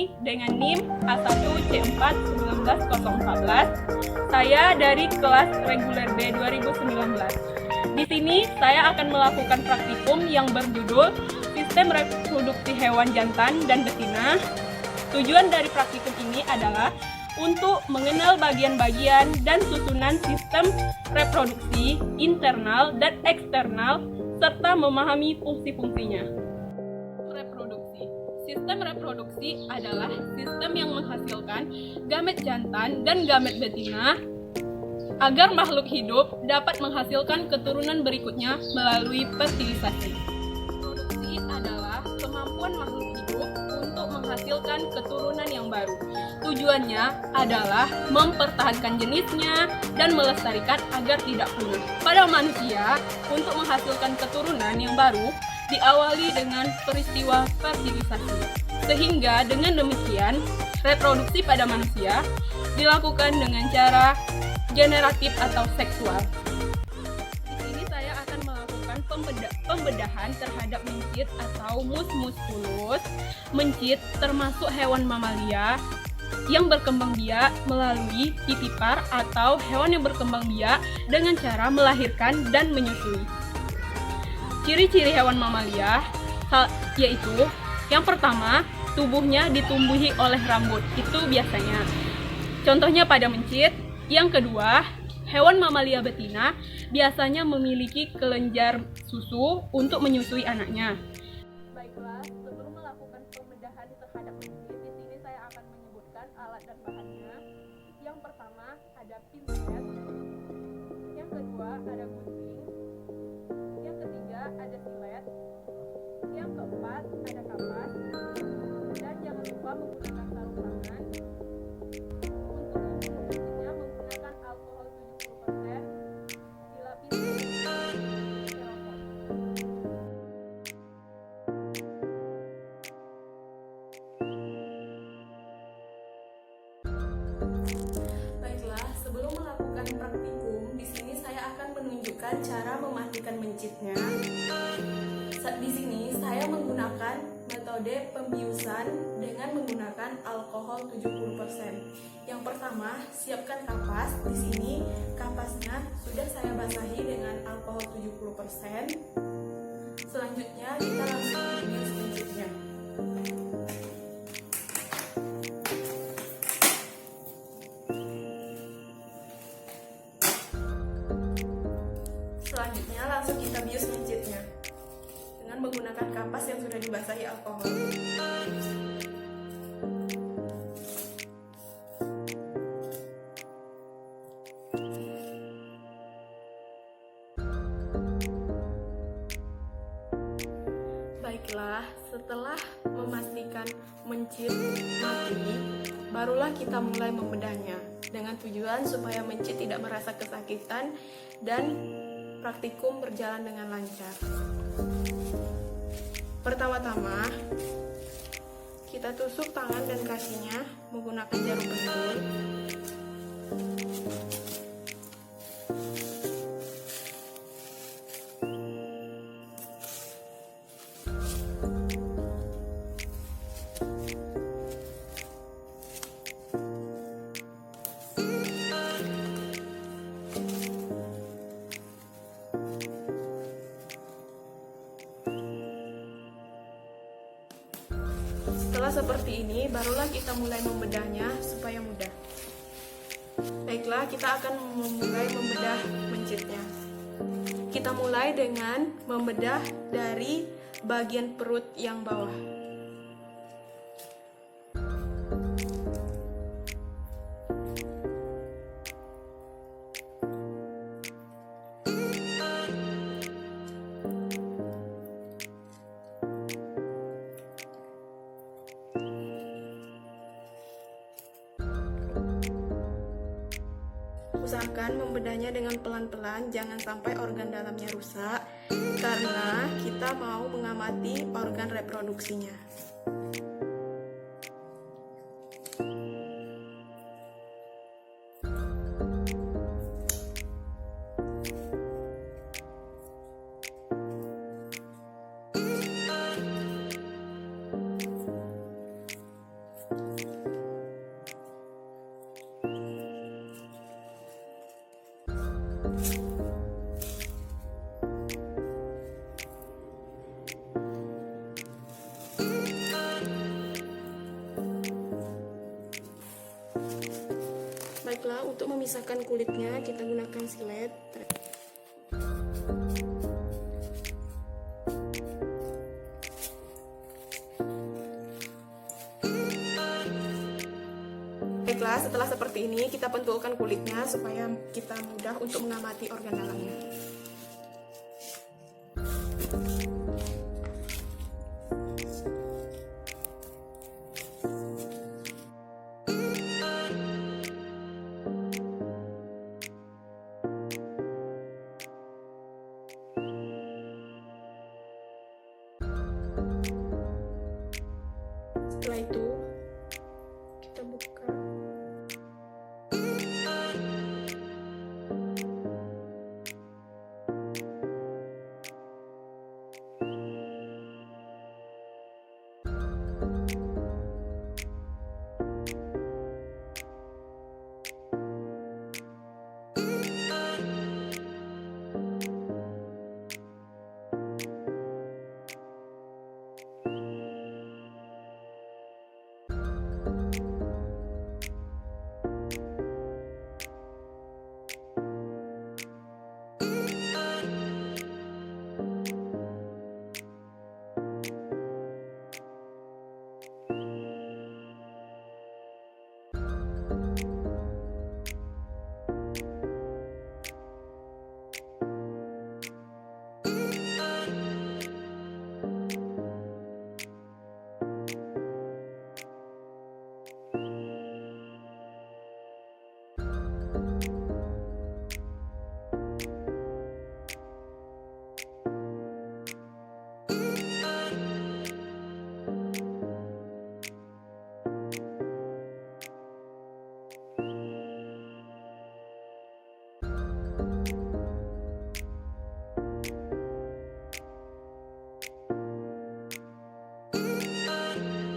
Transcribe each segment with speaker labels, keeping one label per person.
Speaker 1: ini dengan NIM A1C4-19014. Saya dari kelas reguler B 2019. Di sini saya akan melakukan praktikum yang berjudul Sistem Reproduksi Hewan Jantan dan Betina. Tujuan dari praktikum ini adalah untuk mengenal bagian-bagian dan susunan sistem reproduksi internal dan eksternal serta memahami fungsi-fungsinya. Reproduksi. Sistem reproduksi adalah sistem yang menghasilkan gamet jantan dan gamet betina agar makhluk hidup dapat menghasilkan keturunan berikutnya melalui fertilisasi. Reproduksi adalah kemampuan makhluk hidup untuk menghasilkan keturunan yang baru. Tujuannya adalah mempertahankan jenisnya dan melestarikan agar tidak punah. Pada manusia, untuk menghasilkan keturunan yang baru diawali dengan peristiwa fertilisasi. Sehingga dengan demikian, reproduksi pada manusia dilakukan dengan cara generatif atau seksual. Di sini saya akan melakukan pembedahan terhadap mencit atau mus musculus. Mencit termasuk hewan mamalia yang berkembang biak melalui vivipar atau hewan yang berkembang biak dengan cara melahirkan dan menyusui. Ciri-ciri hewan mamalia yaitu yang pertama, tubuhnya ditumbuhi oleh rambut. Itu biasanya. Contohnya pada mencit. Yang kedua, hewan mamalia betina biasanya memiliki kelenjar susu untuk menyusui anaknya. Baiklah, sebelum melakukan pembedahan terhadap mencit, di sini saya akan menyebutkan alat dan bahannya. Yang pertama ada pinset, yang kedua ada gunting, yang ketiga ada silet, yang keempat ada kapas, dan jangan lupa menggunakan sarung tangan. Sebelum melakukan praktikum, di sini saya akan menunjukkan cara mematikan mencitnya. Di sini saya menggunakan metode pembiusan dengan menggunakan alkohol 70%. Yang pertama, siapkan kapas. Di sini kapasnya sudah saya basahi dengan alkohol 70%. Selanjutnya kita langsung membius mencitnya. Selanjutnya langsung kita bius mencitnya dengan menggunakan kapas yang sudah dibasahi alkohol. Baiklah, setelah memastikan mencit mati, barulah kita mulai membedahnya dengan tujuan supaya mencit tidak merasa kesakitan dan praktikum berjalan dengan lancar. Pertama-tama, kita tusuk tangan dan kakinya menggunakan jarum pentul. Setelah seperti ini, barulah kita mulai membedahnya supaya mudah. Baiklah, kita akan memulai membedah mencitnya. Kita mulai dengan membedah dari bagian perut yang bawah. Usahakan membedahnya dengan pelan-pelan, jangan sampai organ dalamnya rusak, karena kita mau mengamati organ reproduksinya.
Speaker 2: Baiklah, untuk memisahkan kulitnya kita gunakan silet. Baiklah, setelah seperti ini kita pentulkan kulitnya supaya kita mudah untuk mengamati organ dalamnya. Setelah itu kita buka.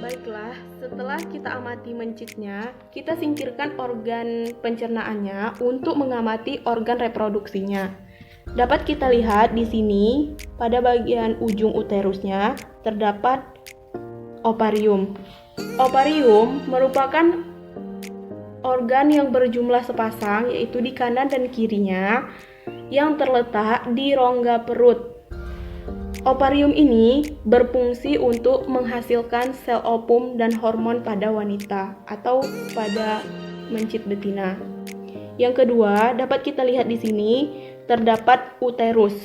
Speaker 2: Baiklah, setelah kita amati mencitnya, kita singkirkan organ pencernaannya untuk mengamati organ reproduksinya. Dapat kita lihat di sini, pada bagian ujung uterusnya terdapat ovarium. Ovarium merupakan organ yang berjumlah sepasang, yaitu di kanan dan kirinya, yang terletak di rongga perut. Ovarium ini berfungsi untuk menghasilkan sel ovum dan hormon pada wanita atau pada mencit betina. Yang kedua, dapat kita lihat di sini terdapat uterus.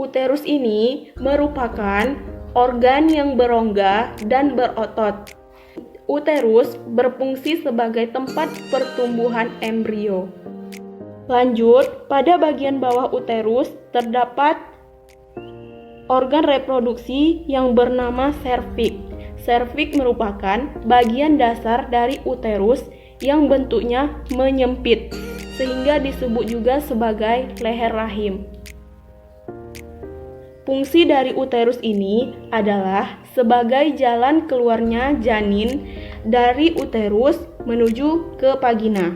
Speaker 2: Uterus ini merupakan organ yang berongga dan berotot. Uterus berfungsi sebagai tempat pertumbuhan embrio. Lanjut, pada bagian bawah uterus terdapat organ reproduksi yang bernama serviks. Serviks merupakan bagian dasar dari uterus yang bentuknya menyempit, sehingga disebut juga sebagai leher rahim. Fungsi dari uterus ini adalah sebagai jalan keluarnya janin dari uterus menuju ke vagina.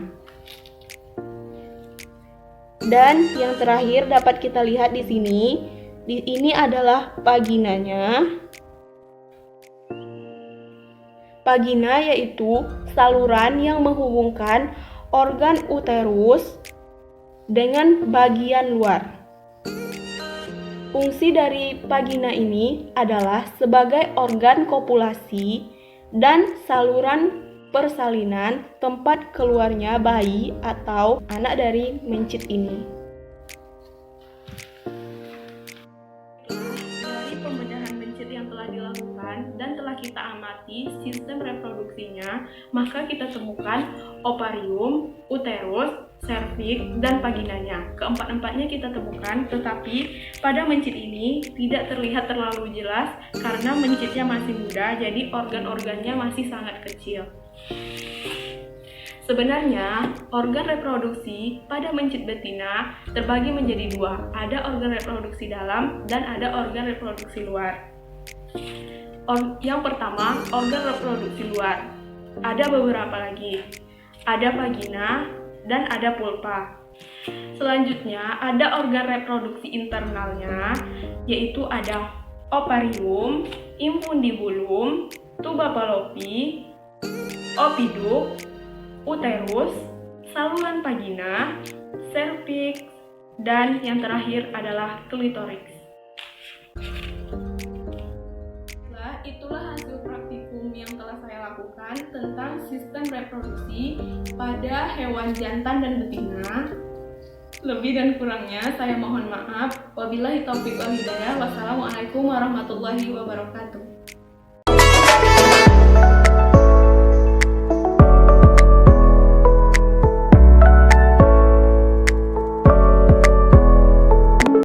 Speaker 2: Dan yang terakhir dapat kita lihat di sini. Ini adalah vaginanya. Vagina yaitu saluran yang menghubungkan organ uterus dengan bagian luar. Fungsi dari vagina ini adalah sebagai organ kopulasi dan saluran persalinan tempat keluarnya bayi atau anak dari mencit ini. Dan telah kita amati sistem reproduksinya, maka kita temukan ovarium, uterus, serviks, dan vaginanya. Keempat-empatnya kita temukan, tetapi pada mencit ini tidak terlihat terlalu jelas karena mencitnya masih muda, jadi organ-organnya masih sangat kecil. Sebenarnya, organ reproduksi pada mencit betina terbagi menjadi dua. Ada organ reproduksi dalam dan ada organ reproduksi luar. Yang pertama, organ reproduksi luar. Ada beberapa lagi. Ada vagina dan ada pulpa. Selanjutnya, ada organ reproduksi internalnya, yaitu ada ovarium, infundibulum, tuba fallopi, opiduk, uterus, saluran vagina, serviks, dan yang terakhir adalah klitoriks. Itulah hasil praktikum yang telah saya lakukan tentang sistem reproduksi pada hewan jantan dan betina. Lebih dan kurangnya saya mohon maaf. Wabillahi taufiq wal hidayah. Wassalamualaikum warahmatullahi wabarakatuh.